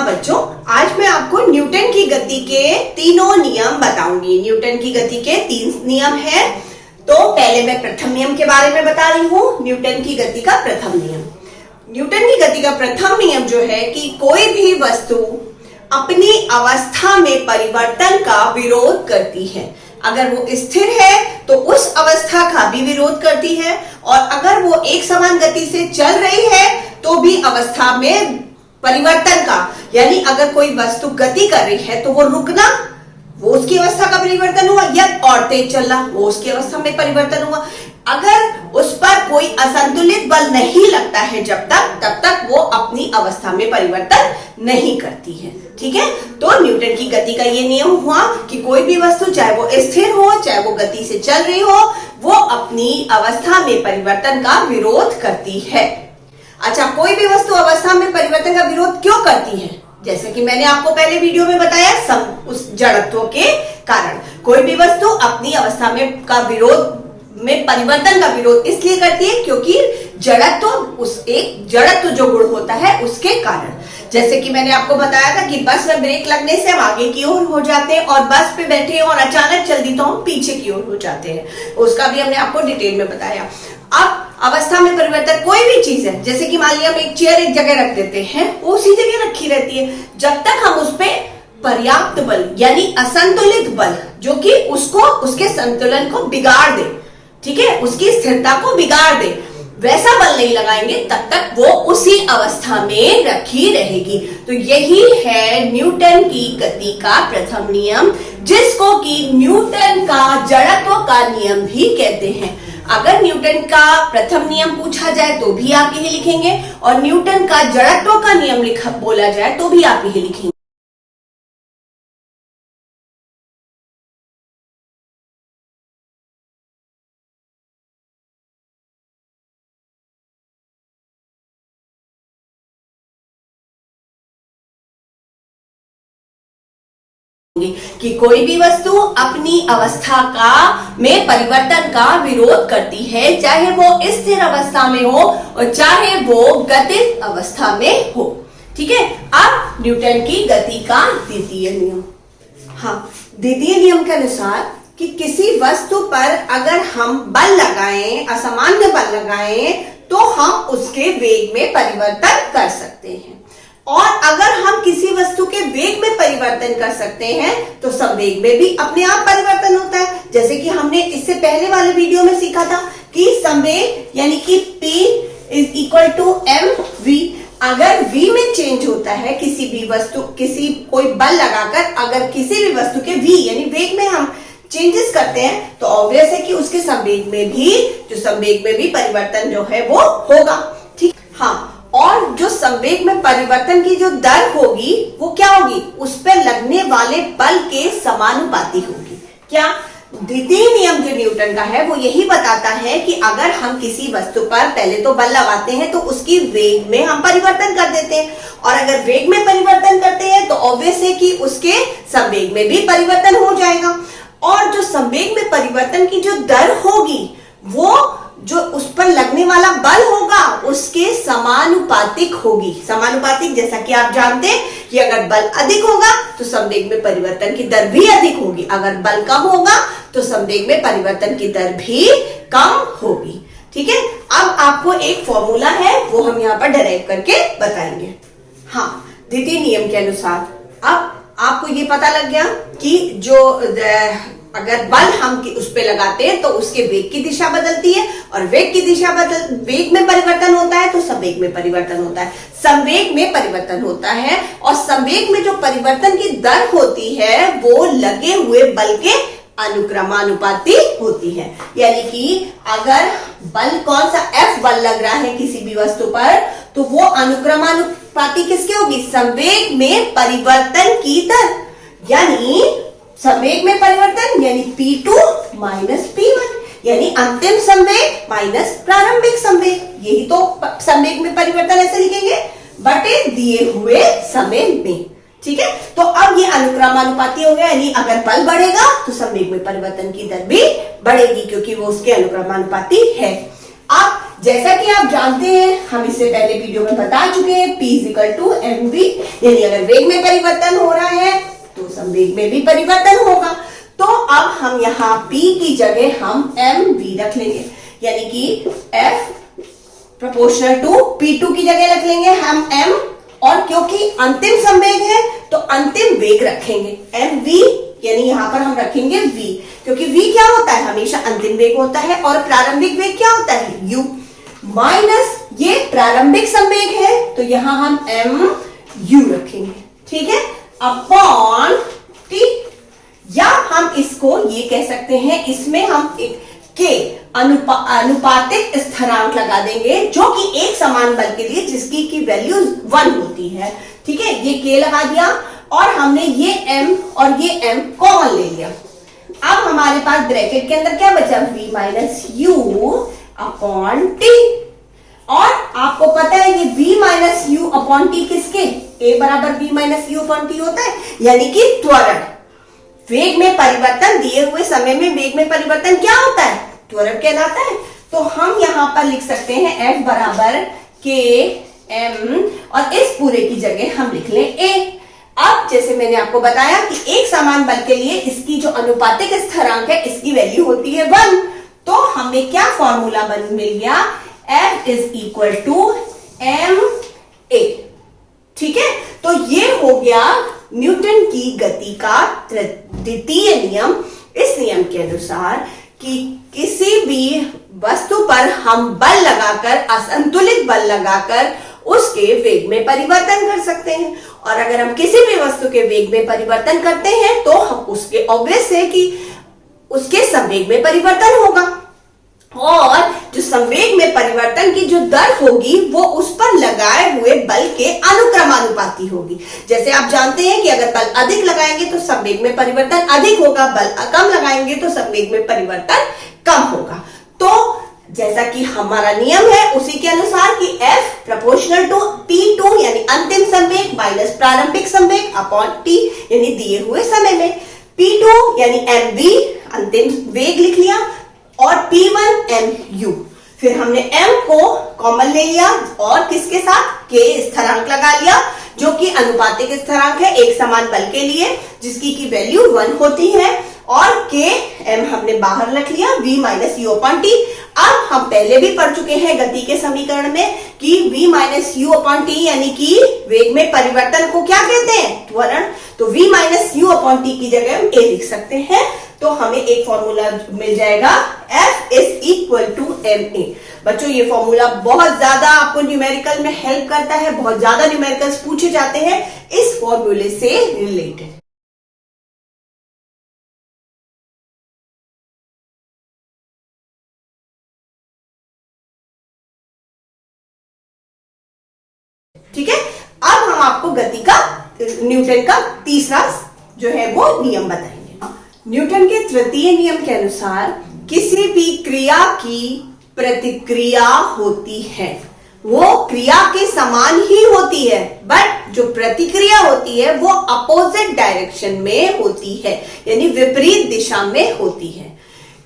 हाँ बच्चों, आज मैं आपको न्यूटन की गति के तीनों नियम बताऊंगी। न्यूटन की गति के 3 नियम हैं। तो पहले मैं प्रथम नियम के बारे में बता रही हूँ। न्यूटन की गति का प्रथम नियम। न्यूटन की गति का प्रथम नियम जो है कि कोई भी वस्तु अपनी अवस्था में परिवर्तन का विरोध करती है। अगर वो स्थिर है तो उस अवस्था का भी विरोध करती है, और अगर वो एक समान गति से चल रही है तो भी अवस्था में परिवर्तन का, यानी अगर कोई वस्तु गति कर रही है तो वो रुकना, वो उसकी अवस्था का परिवर्तन हुआ, या और तेज चलना, वो उसकी अवस्था में परिवर्तन हुआ। अगर उस पर कोई असंतुलित बल नहीं लगता है तब तक वो अपनी अवस्था में परिवर्तन नहीं करती है। ठीक है, तो न्यूटन की गति का ये नियम हुआ कि कोई भी वस्तु, चाहे वो स्थिर हो चाहे वो गति से चल रही हो, वो अपनी अवस्था में परिवर्तन का विरोध करती है। अच्छा, कोई भी वस्तु अवस्था में परिवर्तन का विरोध क्यों करती है? जैसे कि मैंने आपको पहले वीडियो में बताया, उस जड़त्व के कारण। कोई भी वस्तु अपनी अवस्था में का विरोध में परिवर्तन का विरोध इसलिए करती है क्योंकि जड़त्व जो गुण होता है उसके कारण। जैसे कि मैंने आपको बताया था कि बस में ब्रेक लगने से हम आगे की ओर हो जाते हैं, और बस पे बैठे और अचानक चल दी तो हम पीछे की ओर हो जाते हैं। उसका भी हमने आपको डिटेल में बताया। अब अवस्था में परिवर्तन कोई भी चीज है, जैसे कि मान लिया हम एक चेयर एक जगह रख देते हैं, वो उसी जगह रखी रहती है जब तक हम उस पर पर्याप्त बल यानी असंतुलित बल जो कि उसको उसके संतुलन को बिगाड़ दे, ठीक है, उसकी स्थिरता को बिगाड़ दे, वैसा बल नहीं लगाएंगे तब तक वो उसी अवस्था में रखी रहेगी। तो यही है न्यूटन की गति का प्रथम नियम, जिसको कि न्यूटन का जड़त्व का नियम भी कहते हैं। अगर न्यूटन का प्रथम नियम पूछा जाए तो भी आप यही लिखेंगे, और न्यूटन का जड़त्व का नियम बोला जाए तो भी आप यही लिखेंगे। कि कोई भी वस्तु अपनी अवस्था का में परिवर्तन का विरोध करती है, चाहे वो स्थिर अवस्था में हो और चाहे वो गतिज अवस्था में हो। ठीक है, अब न्यूटन की गति का द्वितीय नियम। हाँ, द्वितीय नियम के अनुसार कि किसी वस्तु पर अगर हम बल लगाएं, असामान्य बल लगाएं, तो हम उसके वेग में परिवर्तन कर सकते हैं। और अगर हम किसी वस्तु के वेग में परिवर्तन कर सकते हैं तो संवेग में भी अपने आप परिवर्तन होता है। जैसे कि हमने इससे पहले वाले वीडियो में सीखा था कि संवेग यानी कि P = mv, अगर v में चेंज होता है किसी भी वस्तु, कोई बल लगाकर अगर किसी भी वस्तु के v यानी वेग में हम चेंजेस करते हैं तो ऑब्वियस है कि उसके संवेग में भी परिवर्तन जो है वो होगा। ठीक, हाँ, और जो संवेग में परिवर्तन की जो दर होगी वो क्या होगी? उस पर लगने वाले बल के समानुपाती होगी। क्या? द्वितीय नियम जो न्यूटन का है वो यही बताता है कि अगर हम किसी वस्तु पर पहले तो बल लगाते हैं तो उसकी वेग में हम परिवर्तन कर देते हैं, और अगर वेग में परिवर्तन करते हैं तो ऑब्वियस है कि उसके संवेग में भी परिवर्तन हो जाएगा। और जो संवेग में परिवर्तन की जो दर होगी वो जो उस पर लगने वाला बल होगा उसके समानुपातिक होगी। समानुपातिक, जैसा कि आप जानते हैं कि अगर बल अधिक होगा तो संवेग में परिवर्तन की दर भी अधिक होगी, अगर बल कम होगा तो संवेग में परिवर्तन की दर भी कम होगी। ठीक है, अब आपको एक फॉर्मूला है वो हम यहाँ पर डेराइव करके बताएंगे। हाँ, द्वितीय नियम के अनुसार अब आपको ये पता लग गया कि अगर बल हम उस पे लगाते हैं तो उसके वेग की दिशा बदलती है, और वेग में परिवर्तन होता है तो संवेग में परिवर्तन होता है, संवेग में परिवर्तन होता है, और संवेग में जो परिवर्तन की दर होती है वो लगे हुए बल के अनुक्रमानुपाती होती है। यानी कि अगर बल कौन सा F बल लग रहा है किसी भी वस्तु पर, तो वो अनुक्रमानुपाती किसके होगी? संवेग में परिवर्तन की दर, यानी संवेग में परिवर्तन यानी P2 - P1, यानी अंतिम संवेग माइनस प्रारंभिक संवेग। यही तो संवेग में परिवर्तन ऐसे लिखेंगे, बटे दिए हुए समय में। ठीक है, तो अब ये अनुक्रमानुपाती हो गया, यानी अगर बल बढ़ेगा तो संवेग में परिवर्तन की दर भी बढ़ेगी क्योंकि वो उसके अनुक्रमानुपाती है। अब जैसा कि आप जानते हैं, हम इससे पहले वीडियो में बता चुके हैं, P इक्वल टू mv, यानी अगर वेग में परिवर्तन हो रहा है तो संवेग में भी परिवर्तन होगा। तो अब हम यहाँ P की जगह हम mv रख लेंगे, यानी कि F प्रोपोर्शनल टू P2 की जगह रख लेंगे हम m, और क्योंकि अंतिम संवेग है तो अंतिम वेग रखेंगे mv, यानी यहां पर हम रखेंगे v, क्योंकि v क्या होता है, हमेशा अंतिम वेग होता है, और प्रारंभिक वेग क्या होता है, u, माइनस ये प्रारंभिक संवेग है तो यहां हम mu रखेंगे, ठीक है, अपॉन t, या हम इसको ये कह सकते हैं, इसमें हम एक के अनुपातिक स्थिरांक लगा देंगे, जो कि एक समान बल के लिए जिसकी की वैल्यू 1 होती है, ठीक है, ये के लगा दिया, और हमने ये m और ये m कॉमन ले लिया। अब हमारे पास ब्रैकेट के अंदर क्या बचा, v minus you upon T, और आपको पता है ये v minus you upon T किसके, a बराबर v minus you upon T होता है, यानी कि त्वरण, वेग में परिवर्तन, दिए हुए समय में वेग में परिवर्तन क्या होता है, त्वरण कहलाता है। तो हम यहां पर लिख सकते हैं F बराबर के m, और इस पूरे की जगह हम लिख लें a। अब जैसे मैंने आपको बताया कि एक समान बल के लिए इसकी जो अनुपातिक स्थिरांक है इसकी वैल्यू होती है 1, तो हमें क्या फॉर्मूला मिल गया, F is equal to ma, ठीक है। तो ये हो गया न्यूटन की गति का द्वितीय नियम। इस नियम के अनुसार कि किसी भी वस्तु पर हम बल लगाकर, असंतुलित बल लगाकर उसके वेग में परिवर्तन कर सकते हैं, और अगर हम किसी भी वस्तु के वेग में परिवर्तन करते हैं तो हम उसके ऑब्वियस है कि उसके संवेग में परिवर्तन होगा, और जो संवेग में परिवर्तन की जो दर होगी वो उस पर लगाए हुए बल के अनुक्रमानुपाती होगी। जैसे आप जानते हैं कि अगर बल अधिक लगाएंगे तो संवेग में परिवर्तन अधिक होगा, बल कम लगाएंगे तो संवेग में परिवर्तन कम होगा। तो जैसा कि हमारा नियम है उसी के अनुसार कि F प्रोपोर्शनल टू P2 यानी अंतिम संवेग माइनस प्रारंभिक संवेग अपॉन T यानी दिए हुए समय में, P2 यानी mv अंतिम वेग लिख लिया, और P1 mu, फिर हमने m को कॉमन ले लिया और किसके साथ k स्थिरांक लगा लिया, जो कि अनुपातिक स्थिरांक है एक समान बल के लिए जिसकी की वैल्यू 1 होती है, और k m हमने बाहर रख लिया, v minus you upon T. अब हम पहले भी पढ़ चुके हैं गति के समीकरण में कि v minus you upon T यानी कि वेग में परिवर्तन को क्या कहते हैं, त्वरण। तो v minus you upon T की जगह हम a लिख सकते हैं, तो हमें एक फॉर्मूला मिल जाएगा F is equal to ma। बच्चों ये फॉर्मूला बहुत ज्यादा आपको न्यूमेरिकल में हेल्प करता है, बहुत ज्यादा न्यूमेरिकल्स पूछे जाते हैं इस फॉर्मूले से रिलेटेड। ठीक है, अब हम आपको गति का न्यूटन का तीसरा जो है वो नियम बताएंगे। न्यूटन के तृतीय नियम के अनुसार किसी भी क्रिया की प्रतिक्रिया होती है, वो क्रिया के समान ही होती है, बट जो प्रतिक्रिया होती है वो अपोजिट डायरेक्शन में होती है, यानी विपरीत दिशा में होती है।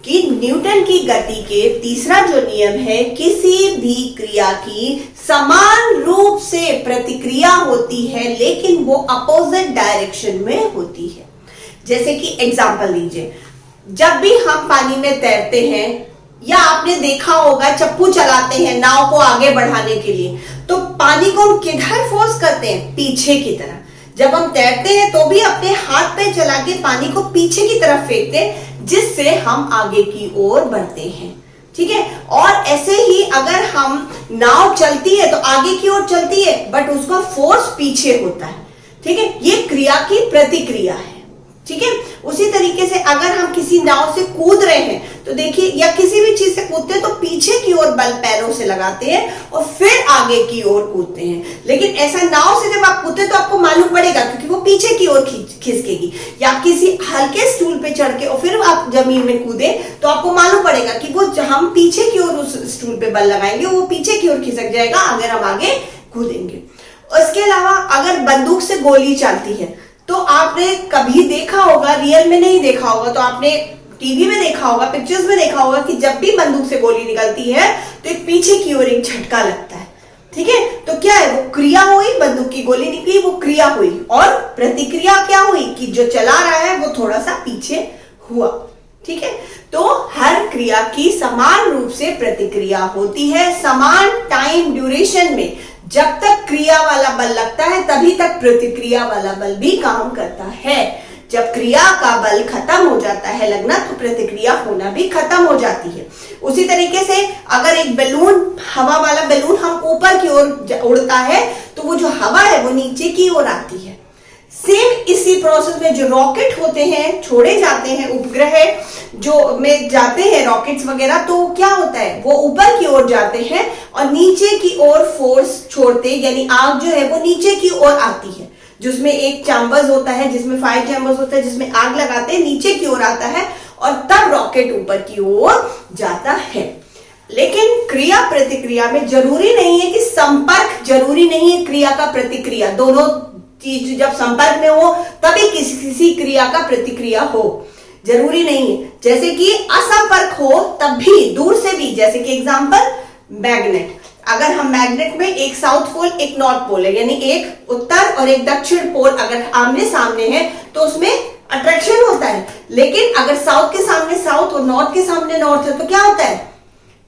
कि न्यूटन की गति के तीसरा जो नियम है, किसी भी क्रिया की समान रूप से प्रतिक्रिया होती है लेकिन वो अपोजिट डायरेक्शन में होती है। जैसे कि एग्जांपल लीजिए, जब भी हम पानी में तैरते हैं या आपने देखा होगा चप्पू चलाते हैं नाव को आगे बढ़ाने के लिए, तो पानी को हम किधर फोर्स करते हैं, पीछे की तरफ। जब हम तैरते हैं तो भी अपने हाथ पे चला के पानी को पीछे की तरफ फेंकते हैं, जिससे हम आगे की ओर बढ़ते हैं। ठीक है, और ऐसे ही अगर हम नाव चलती है तो आगे की ओर चलती है, बट उसका फोर्स पीछे होता है। ठीक है, ये क्रिया की प्रतिक्रिया है। ठीक है, उसी तरीके से अगर हम किसी नाव से कूद रहे हैं तो देखिए, या किसी भी चीज से कूदते हैं तो पीछे की ओर बल पैरों से लगाते हैं और फिर आगे की ओर कूदते हैं। लेकिन ऐसा नाव से जब आप कूदते हैं तो आपको मालूम पड़ेगा, क्योंकि वो पीछे की ओर खिसकेगी। या किसी हल्के स्टूल पे चढ़ के और फिर आप जमीन में कूदे तो आपको मालूम पड़ेगा कि वो हम पीछे की ओर उस स्टूल पे बल लगाएंगे, वो पीछे की ओर खिसक जाएगा अगर हम आगे कूदेंगे। उसके अलावा अगर बंदूक से गोली चलती है तो आपने कभी देखा होगा, रियल में नहीं देखा होगा, तो आपने टीवी में देखा होगा, पिक्चर्स में देखा होगा कि जब भी बंदूक से गोली निकलती है तो एक पीछे की ओर एक झटका लगता है, ठीक है। तो क्या है, वो क्रिया हुई, बंदूक की गोली निकली, वो क्रिया हुई, और प्रतिक्रिया क्या हुई कि जो चला रहा है वो थोड़ा सा पीछे हुआ, ठीक है। तो हर क्रिया की समान रूप से प्रतिक्रिया होती है, समान टाइम ड्यूरेशन में। जब तक क्रिया वाला बल लगता है तभी तक प्रतिक्रिया वाला बल भी काम करता है। जब क्रिया का बल खत्म हो जाता है लगना तो प्रतिक्रिया होना भी खत्म हो जाती है। उसी तरीके से अगर एक बैलून, हवा वाला बैलून हम ऊपर की ओर उड़ता है तो वो जो हवा है वो नीचे की ओर आती है। सेम इसी प्रोसेस में जो रॉकेट होते हैं, छोड़े जाते हैं, उपग्रह जो में जाते हैं रॉकेट्स वगैरह, तो क्या होता है, वो ऊपर की ओर जाते हैं और नीचे की ओर फोर्स छोड़ते, यानी आग जो है वो नीचे की ओर आती है, जिसमें एक चैम्बर्स होता है, जिसमें 5 चैम्बर्स होता है, जिसमें आग लगाते हैं, नीचे की ओर आता है और तब रॉकेट ऊपर की ओर जाता है। लेकिन क्रिया प्रतिक्रिया में जरूरी नहीं है कि संपर्क, जरूरी नहीं है क्रिया का प्रतिक्रिया, दोनों चीज जब संपर्क में हो तभी किसी क्रिया का प्रतिक्रिया हो, जरूरी नहीं है। जैसे कि असंपर्क हो तब भी, दूर से भी, जैसे कि एग्जांपल मैग्नेट, अगर हम मैग्नेट में एक साउथ पोल एक नॉर्थ पोल है, यानी एक उत्तर और एक दक्षिण पोल अगर आमने सामने है तो उसमें अट्रैक्शन होता है। लेकिन अगर साउथ के सामने साउथ और नॉर्थ के सामने नॉर्थ है तो क्या होता है,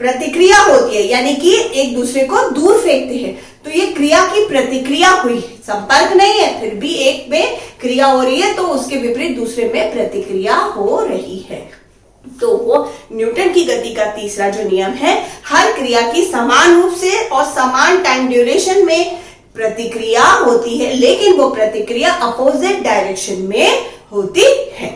प्रतिक्रिया होती है, यानी कि एक दूसरे को दूर फेंकते हैं। तो ये क्रिया की प्रतिक्रिया हुई, संपर्क नहीं है, फिर भी एक में क्रिया हो रही है तो उसके विपरीत दूसरे में प्रतिक्रिया हो रही है। तो वो न्यूटन की गति का तीसरा जो नियम है, हर क्रिया की समान रूप से और समान टाइम ड्यूरेशन में प्रतिक्रिया होती है, लेकिन वो प्रतिक्रिया अपोजिट डायरेक्शन में होती है।